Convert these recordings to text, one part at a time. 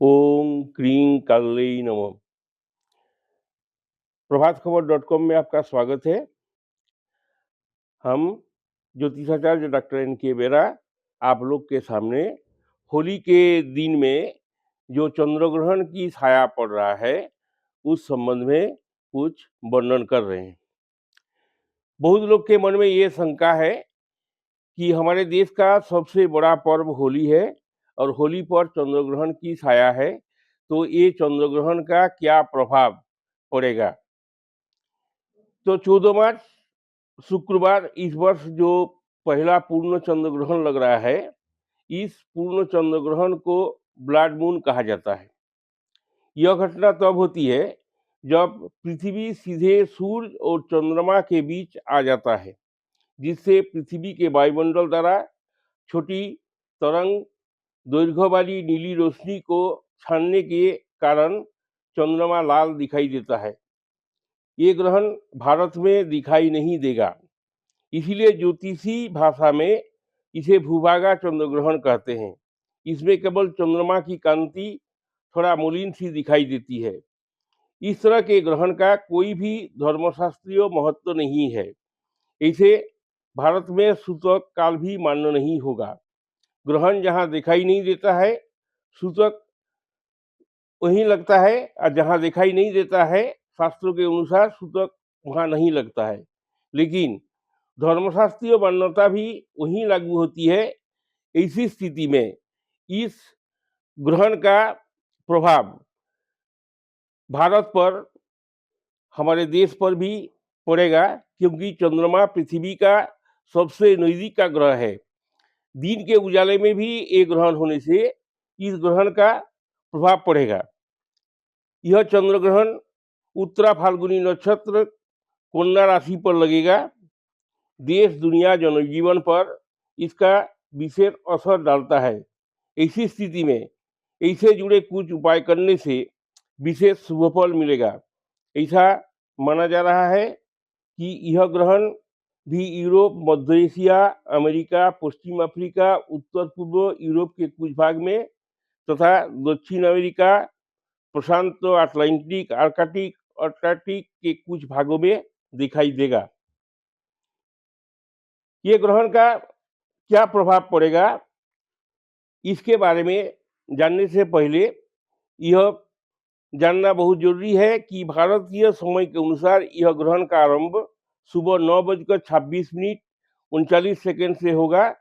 ओम क्रीं काल्यै नमः। प्रभात खबर .com में आपका स्वागत है। हम ज्योतिषाचार्य डॉक्टर एन.के. बेरा आप लोग के सामने होली के दिन में जो चंद्र ग्रहण की छाया पड़ रहा है उस संबंध में कुछ वर्णन कर रहे हैं। बहुत लोग के मन में ये शंका है कि हमारे देश का सबसे बड़ा पर्व होली है और होली पर चंद्र ग्रहण की छाया है, तो ये चंद्र ग्रहण का क्या प्रभाव पड़ेगा। तो 14 मार्च शुक्रवार इस वर्ष जो पहला पूर्ण चंद्र ग्रहण लग रहा है, इस पूर्ण चंद्र ग्रहण को ब्लड मून कहा जाता है। यह घटना तब होती है जब पृथ्वी सीधे सूर्य और चंद्रमा के बीच आ जाता है, जिससे पृथ्वी के वायुमंडल द्वारा छोटी तरंग दैर्घ्य वाली नीली रोशनी को छानने के कारण चंद्रमा लाल दिखाई देता है। ये ग्रहण भारत में दिखाई नहीं देगा, इसलिए ज्योतिषी भाषा में इसे भूभागा चंद्र ग्रहण कहते हैं। इसमें केवल चंद्रमा की कांति थोड़ा मलिन सी दिखाई देती है। इस तरह के ग्रहण का कोई भी धर्मशास्त्रीय महत्व नहीं है। इसे भारत में सूतक काल भी मान्य नहीं होगा। ग्रहण जहाँ दिखाई नहीं देता है, सूतक वहीं लगता है, और जहाँ दिखाई नहीं देता है शास्त्रों के अनुसार सूतक वहाँ नहीं लगता है। लेकिन धर्मशास्त्रीय मान्यता भी वहीं लागू होती है। ऐसी स्थिति में इस ग्रहण का प्रभाव भारत पर, हमारे देश पर भी पड़ेगा, क्योंकि चंद्रमा पृथ्वी का सबसे नजदीक का ग्रह है। दिन के उजाले में भी एक ग्रहण होने से इस ग्रहण का प्रभाव पड़ेगा। यह चंद्र ग्रहण उत्तरा फाल्गुनी नक्षत्र कन्या राशि पर लगेगा। देश दुनिया जनजीवन पर इसका विशेष असर डालता है। ऐसी स्थिति में ऐसे जुड़े कुछ उपाय करने से विशेष शुभ फल मिलेगा। ऐसा माना जा रहा है कि यह ग्रहण भी यूरोप, मध्य एशिया, अमेरिका, पश्चिम अफ्रीका, उत्तर पूर्व यूरोप के कुछ भाग में तथा दक्षिण अमेरिका, प्रशांत अटलांटिक, आर्कटिक के कुछ भागों में दिखाई देगा। ये ग्रहण का क्या प्रभाव पड़ेगा, इसके बारे में जानने से पहले यह जानना बहुत जरूरी है कि भारतीय समय के अनुसार यह ग्रहण का आरंभ सुबह 9:26 से होगा।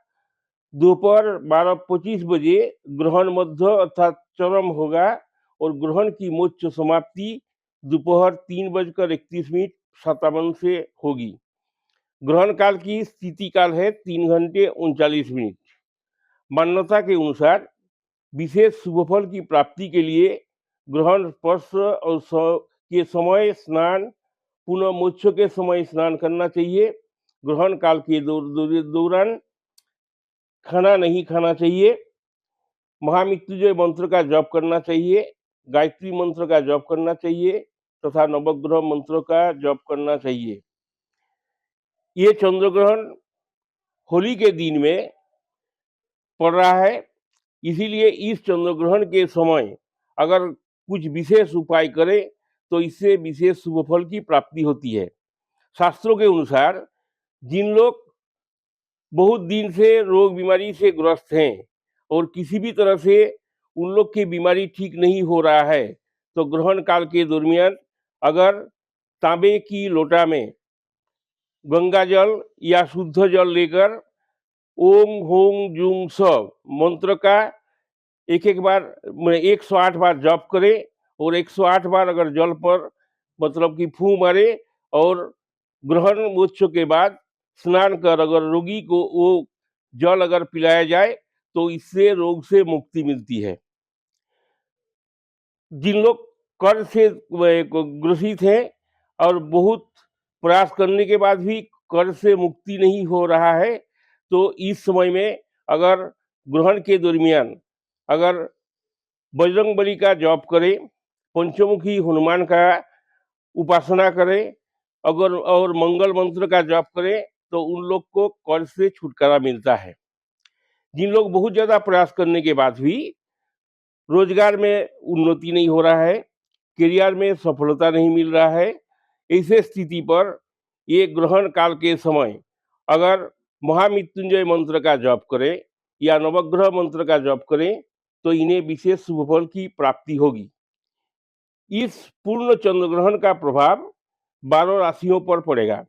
दोपहर 12:25 बजे ग्रहण मध्य अर्थात चरम होगा और ग्रहण की मोक्ष समाप्ति दोपहर 3:31 से होगी। ग्रहण काल की स्थिति काल है 3 घंटे 39 मिनट। मान्यता के अनुसार विशेष शुभ फल की प्राप्ति के लिए ग्रहण स्पर्श और के समय स्नान, पुनः मोक्ष के समय स्नान करना चाहिए। ग्रहण काल के दौरान खाना नहीं खाना चाहिए। महामृत्युंजय मंत्र का जप करना चाहिए, गायत्री मंत्र का जप करना चाहिए तथा नवग्रह मंत्रों का जप करना चाहिए। ये चंद्र ग्रहण होली के दिन में पड़ रहा है, इसीलिए इस चंद्र ग्रहण के समय अगर कुछ विशेष उपाय करें तो इससे विशेष शुभ फल की प्राप्ति होती है। शास्त्रों के अनुसार जिन लोग बहुत दिन से रोग बीमारी से ग्रस्त हैं और किसी भी तरह से उन लोग की बीमारी ठीक नहीं हो रहा है, तो ग्रहण काल के दरमियान अगर तांबे की लोटा में गंगा जल या शुद्ध जल लेकर ओम होम जूम स मंत्र का एक बार 108 बार जप करे और 108 बार अगर जल पर मतलब कि फूं मारे और ग्रहण मोक्ष के बाद स्नान कर अगर रोगी को वो जल अगर पिलाया जाए तो इससे रोग से मुक्ति मिलती है। जिन लोग कर्ज से ग्रसित हैं और बहुत प्रयास करने के बाद भी कर्ज से मुक्ति नहीं हो रहा है, तो इस समय में अगर ग्रहण के दरमियान अगर बजरंगबली का जप करें, पंचमुखी हनुमान का उपासना करें अगर और मंगल मंत्र का जप करें तो उन लोग को कर्ज से छुटकारा मिलता है। जिन लोग बहुत ज़्यादा प्रयास करने के बाद भी रोजगार में उन्नति नहीं हो रहा है, करियर में सफलता नहीं मिल रहा है। ऐसे स्थिति पर ये ग्रहण काल के समय अगर महामृत्युंजय मंत्र का जप करें या नवग्रह मंत्र का जप करें तो इन्हें विशेष शुभ फल की प्राप्ति होगी। इस पूर्ण चंद्र ग्रहण का प्रभाव 12 राशियों पर पड़ेगा,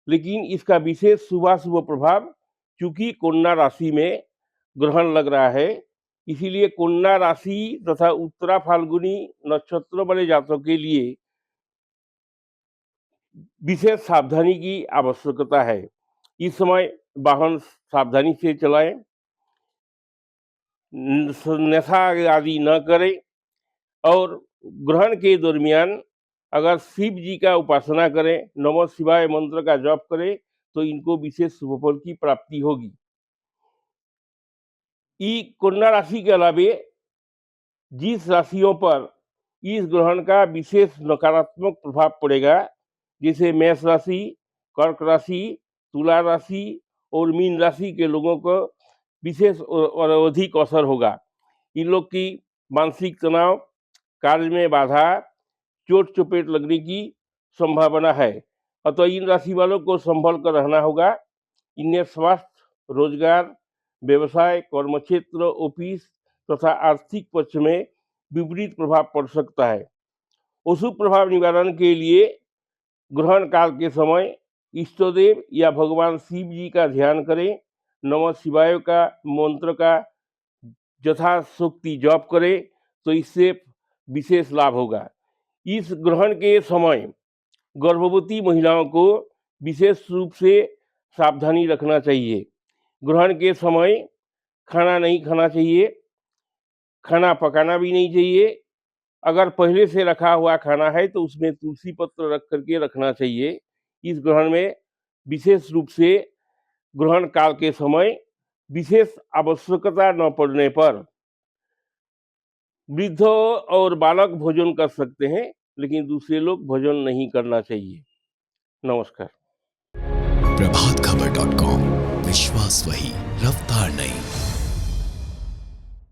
लेकिन इसका विशेष शुभाशुभ प्रभाव चूंकि कन्या राशि में ग्रहण लग रहा है, इसीलिए कन्या राशि तथा उत्तरा फाल्गुनी नक्षत्र वाले जातकों के लिए विशेष सावधानी की आवश्यकता है। इस समय वाहन सावधानी से चलाएं, नशा आदि न करें और ग्रहण के दरमियान अगर शिव जी का उपासना करें, नमः शिवाय मंत्र का जप करें तो इनको विशेष शुभ फल की प्राप्ति होगी। कन्या राशि के अलावे जिस राशियों पर इस ग्रहण का विशेष नकारात्मक प्रभाव पड़ेगा, जैसे मेष राशि, कर्क राशि, तुला राशि और मीन राशि के लोगों को विशेष और अधिक असर होगा। इन लोग की मानसिक तनाव, कार्य में बाधा, चोट चपेट लगने की संभावना है। अतः इन राशि वालों को संभल कर रहना होगा। इन्हें स्वास्थ्य, रोजगार, व्यवसाय, कर्मक्षेत्र, ऑफिस तथा आर्थिक पक्ष में विपरीत प्रभाव पड़ सकता है। अशुभ प्रभाव निवारण के लिए ग्रहण काल के समय इष्टदेव या भगवान शिव जी का ध्यान करें, नमः शिवाय का मंत्र का यथाशक्ति जप करें तो इससे विशेष लाभ होगा। इस ग्रहण के समय गर्भवती महिलाओं को विशेष रूप से सावधानी रखना चाहिए। ग्रहण के समय खाना नहीं खाना चाहिए, खाना पकाना भी नहीं चाहिए। अगर पहले से रखा हुआ खाना है तो उसमें तुलसी पत्र रख करके रखना चाहिए। इस ग्रहण में विशेष रूप से ग्रहण काल के समय विशेष आवश्यकता न पड़ने पर वृद्ध और बालक भोजन कर सकते हैं, लेकिन दूसरे लोग भोजन नहीं करना चाहिए। नमस्कार। प्रभातखबर.com, विश्वास वही, रफ्तार नहीं।